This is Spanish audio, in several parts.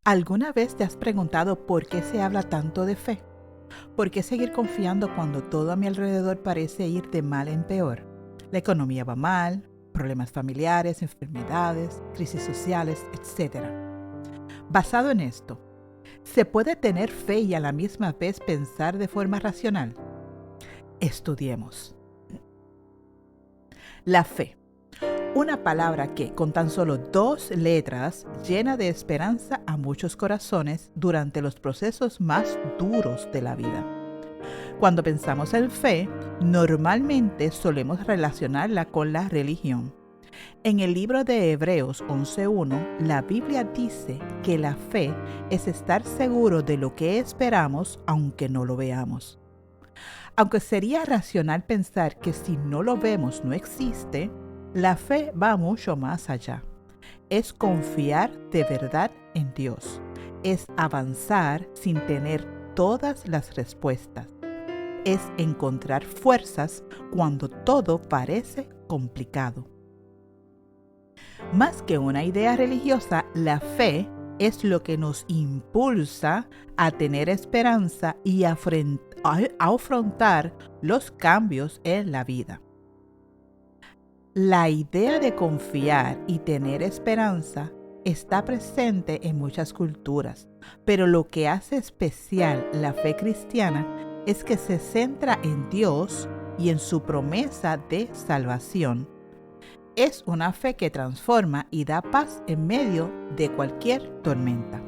¿Alguna vez te has preguntado por qué se habla tanto de fe? ¿Por qué seguir confiando cuando todo a mi alrededor parece ir de mal en peor? La economía va mal, problemas familiares, enfermedades, crisis sociales, etc. Basado en esto, ¿se puede tener fe y a la misma vez pensar de forma racional? Estudiemos. La fe. Una palabra que, con tan solo 2 letras, llena de esperanza a muchos corazones durante los procesos más duros de la vida. Cuando pensamos en fe, normalmente solemos relacionarla con la religión. En el libro de Hebreos 11:1, la Biblia dice que la fe es estar seguro de lo que esperamos aunque no lo veamos. Aunque sería racional pensar que si no lo vemos no existe, la fe va mucho más allá. Es confiar de verdad en Dios. Es avanzar sin tener todas las respuestas. Es encontrar fuerzas cuando todo parece complicado. Más que una idea religiosa, la fe es lo que nos impulsa a tener esperanza y a afrontar los cambios en la vida. La idea de confiar y tener esperanza está presente en muchas culturas, pero lo que hace especial la fe cristiana es que se centra en Dios y en su promesa de salvación. Es una fe que transforma y da paz en medio de cualquier tormenta.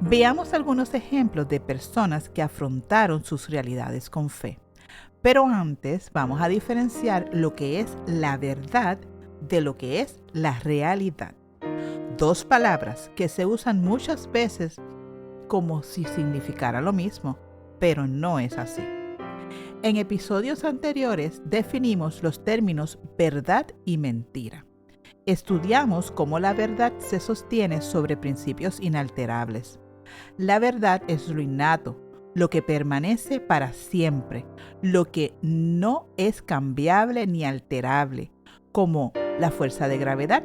Veamos algunos ejemplos de personas que afrontaron sus realidades con fe. Pero antes vamos a diferenciar lo que es la verdad de lo que es la realidad. 2 palabras que se usan muchas veces como si significara lo mismo, pero no es así. En episodios anteriores definimos los términos verdad y mentira. Estudiamos cómo la verdad se sostiene sobre principios inalterables. La verdad es lo innato, lo que permanece para siempre, lo que no es cambiable ni alterable, como la fuerza de gravedad,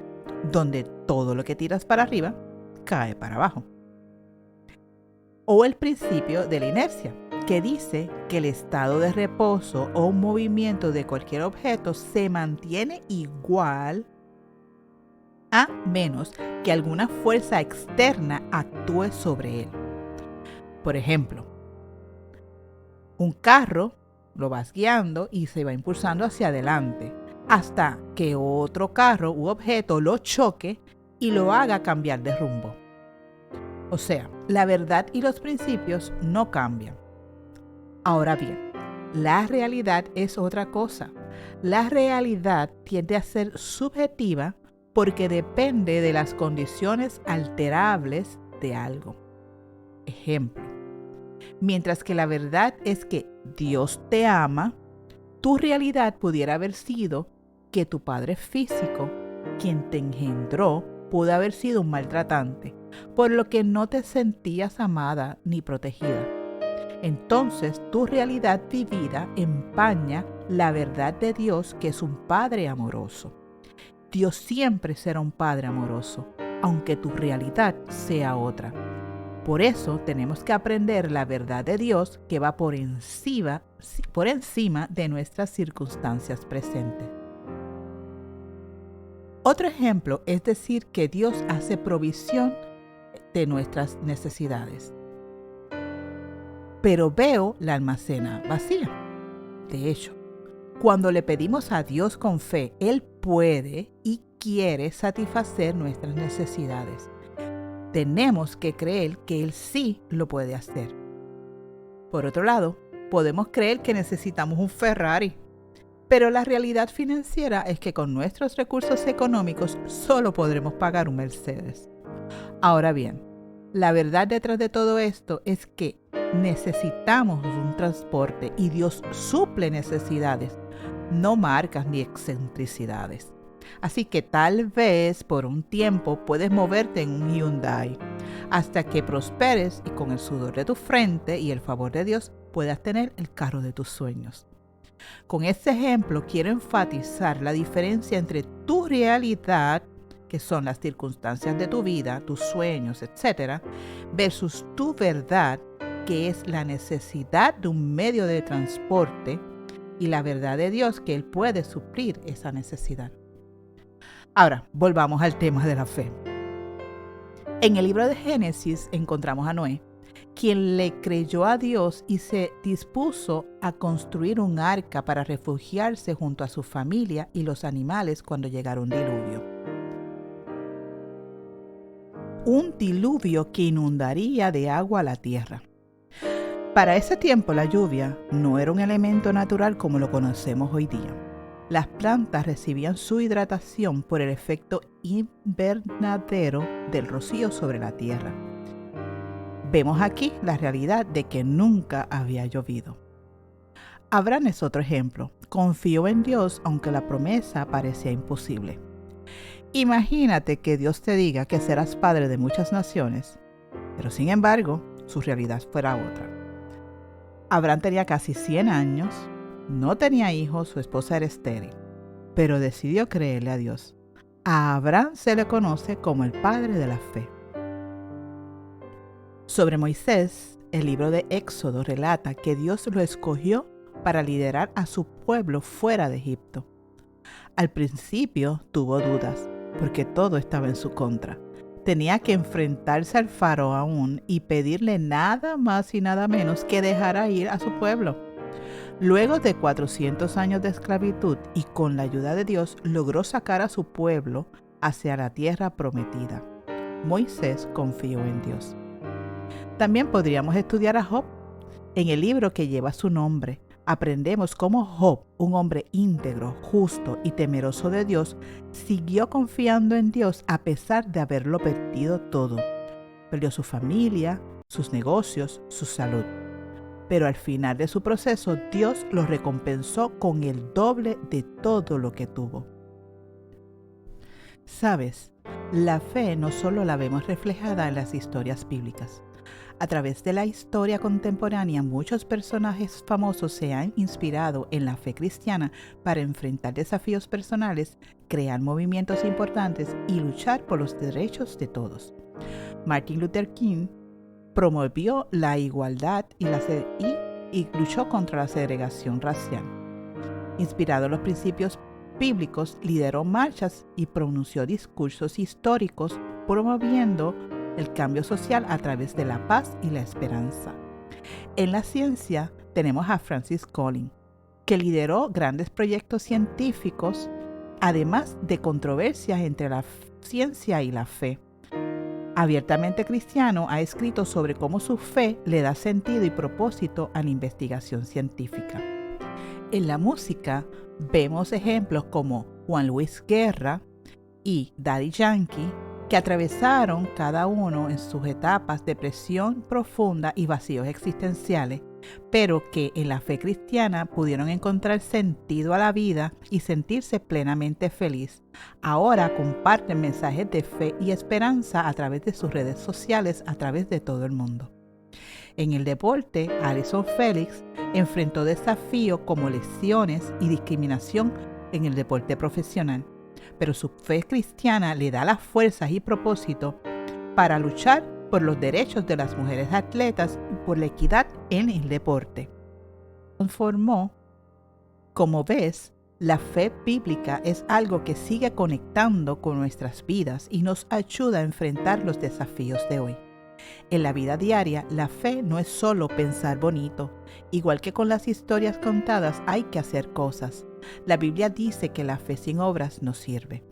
donde todo lo que tiras para arriba cae para abajo. O el principio de la inercia, que dice que el estado de reposo o un movimiento de cualquier objeto se mantiene igual a menos que alguna fuerza externa actúe sobre él. Por ejemplo, un carro lo vas guiando y se va impulsando hacia adelante hasta que otro carro u objeto lo choque y lo haga cambiar de rumbo. O sea, la verdad y los principios no cambian. Ahora bien, la realidad es otra cosa. La realidad tiende a ser subjetiva porque depende de las condiciones alterables de algo. Ejemplo. Mientras que la verdad es que Dios te ama, tu realidad pudiera haber sido que tu padre físico, quien te engendró, pudo haber sido un maltratante, por lo que no te sentías amada ni protegida. Entonces, tu realidad vivida empaña la verdad de Dios, que es un Padre amoroso. Dios siempre será un Padre amoroso, aunque tu realidad sea otra. Por eso tenemos que aprender la verdad de Dios que va por encima de nuestras circunstancias presentes. Otro ejemplo es decir que Dios hace provisión de nuestras necesidades, pero veo la almacena vacía. De hecho, cuando le pedimos a Dios con fe, Él puede y quiere satisfacer nuestras necesidades. Tenemos que creer que Él sí lo puede hacer. Por otro lado, podemos creer que necesitamos un Ferrari, pero la realidad financiera es que con nuestros recursos económicos solo podremos pagar un Mercedes. Ahora bien, la verdad detrás de todo esto es que necesitamos un transporte y Dios suple necesidades, no marcas ni excentricidades. Así que tal vez por un tiempo puedes moverte en un Hyundai hasta que prosperes y con el sudor de tu frente y el favor de Dios puedas tener el carro de tus sueños. Con este ejemplo quiero enfatizar la diferencia entre tu realidad, que son las circunstancias de tu vida, tus sueños, etc., versus tu verdad, que es la necesidad de un medio de transporte, y la verdad de Dios, que Él puede suplir esa necesidad. Ahora, volvamos al tema de la fe. En el libro de Génesis encontramos a Noé, quien le creyó a Dios y se dispuso a construir un arca para refugiarse junto a su familia y los animales cuando llegara un diluvio. Un diluvio que inundaría de agua la tierra. Para ese tiempo la lluvia no era un elemento natural como lo conocemos hoy día. Las plantas recibían su hidratación por el efecto invernadero del rocío sobre la tierra. Vemos aquí la realidad de que nunca había llovido. Abraham es otro ejemplo. Confió en Dios aunque la promesa parecía imposible. Imagínate que Dios te diga que serás padre de muchas naciones, pero sin embargo, su realidad fuera otra. Abraham tenía casi 100 años, no tenía hijos, su esposa era estéril, pero decidió creerle a Dios. A Abraham se le conoce como el padre de la fe. Sobre Moisés, el libro de Éxodo relata que Dios lo escogió para liderar a su pueblo fuera de Egipto. Al principio tuvo dudas, porque todo estaba en su contra. Tenía que enfrentarse al faraón y pedirle nada más y nada menos que dejara ir a su pueblo. Luego de 400 años de esclavitud y con la ayuda de Dios, logró sacar a su pueblo hacia la tierra prometida. Moisés confió en Dios. También podríamos estudiar a Job. En el libro que lleva su nombre, aprendemos cómo Job, un hombre íntegro, justo y temeroso de Dios, siguió confiando en Dios a pesar de haberlo perdido todo. Perdió su familia, sus negocios, su salud. Pero al final de su proceso, Dios lo recompensó con el doble de todo lo que tuvo. ¿Sabes? La fe no solo la vemos reflejada en las historias bíblicas. A través de la historia contemporánea, muchos personajes famosos se han inspirado en la fe cristiana para enfrentar desafíos personales, crear movimientos importantes y luchar por los derechos de todos. Martin Luther King promovió la igualdad y luchó contra la segregación racial. Inspirado en los principios bíblicos, lideró marchas y pronunció discursos históricos promoviendo el cambio social a través de la paz y la esperanza. En la ciencia tenemos a Francis Collins, que lideró grandes proyectos científicos, además de controversias entre la ciencia y la fe. Abiertamente cristiano, ha escrito sobre cómo su fe le da sentido y propósito a la investigación científica. En la música vemos ejemplos como Juan Luis Guerra y Daddy Yankee, que atravesaron cada uno en sus etapas depresión profunda y vacíos existenciales, pero que en la fe cristiana pudieron encontrar sentido a la vida y sentirse plenamente feliz. Ahora comparten mensajes de fe y esperanza a través de sus redes sociales a través de todo el mundo. En el deporte, Allyson Félix enfrentó desafíos como lesiones y discriminación en el deporte profesional, pero su fe cristiana le da las fuerzas y propósito para luchar por los derechos de las mujeres atletas y por la equidad en el deporte. Conformó, como ves, la fe bíblica es algo que sigue conectando con nuestras vidas y nos ayuda a enfrentar los desafíos de hoy. En la vida diaria, la fe no es solo pensar bonito. Igual que con las historias contadas, hay que hacer cosas. La Biblia dice que la fe sin obras no sirve.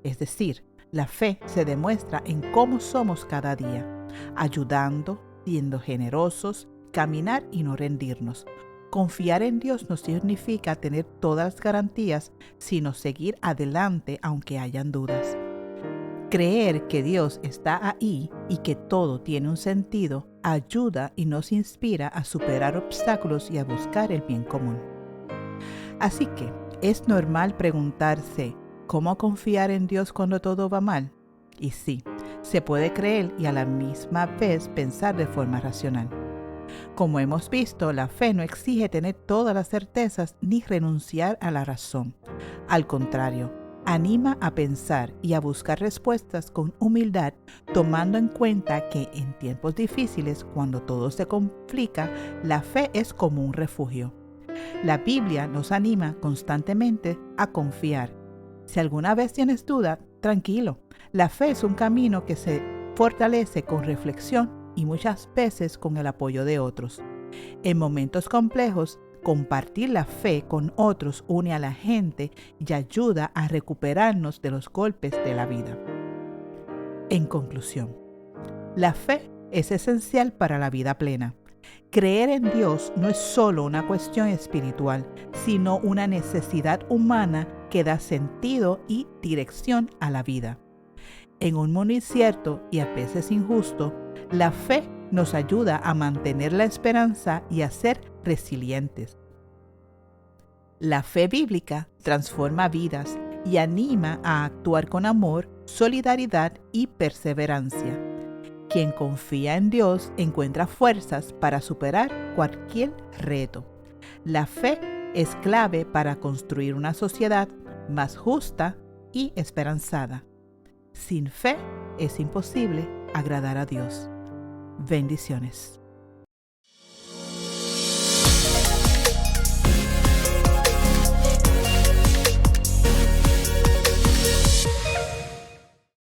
Es decir, la fe se demuestra en cómo somos cada día, ayudando, siendo generosos, caminar y no rendirnos. Confiar en Dios no significa tener todas las garantías, sino seguir adelante aunque hayan dudas. Creer que Dios está ahí y que todo tiene un sentido ayuda y nos inspira a superar obstáculos y a buscar el bien común. Así que es normal preguntarse, ¿cómo confiar en Dios cuando todo va mal? Y sí, se puede creer y a la misma vez pensar de forma racional. Como hemos visto, la fe no exige tener todas las certezas ni renunciar a la razón. Al contrario, Anima a pensar y a buscar respuestas con humildad, tomando en cuenta que en tiempos difíciles, cuando todo se complica, la fe es como un refugio. La Biblia nos anima constantemente a confiar. Si alguna vez tienes duda, tranquilo. La fe es un camino que se fortalece con reflexión y muchas veces con el apoyo de otros. En momentos complejos, compartir la fe con otros une a la gente y ayuda a recuperarnos de los golpes de la vida. En conclusión, la fe es esencial para la vida plena. Creer en Dios no es solo una cuestión espiritual, sino una necesidad humana que da sentido y dirección a la vida. En un mundo incierto y a veces injusto, la fe nos ayuda a mantener la esperanza y a ser resilientes. La fe bíblica transforma vidas y anima a actuar con amor, solidaridad y perseverancia. Quien confía en Dios encuentra fuerzas para superar cualquier reto. La fe es clave para construir una sociedad más justa y esperanzada. Sin fe es imposible agradar a Dios. Bendiciones.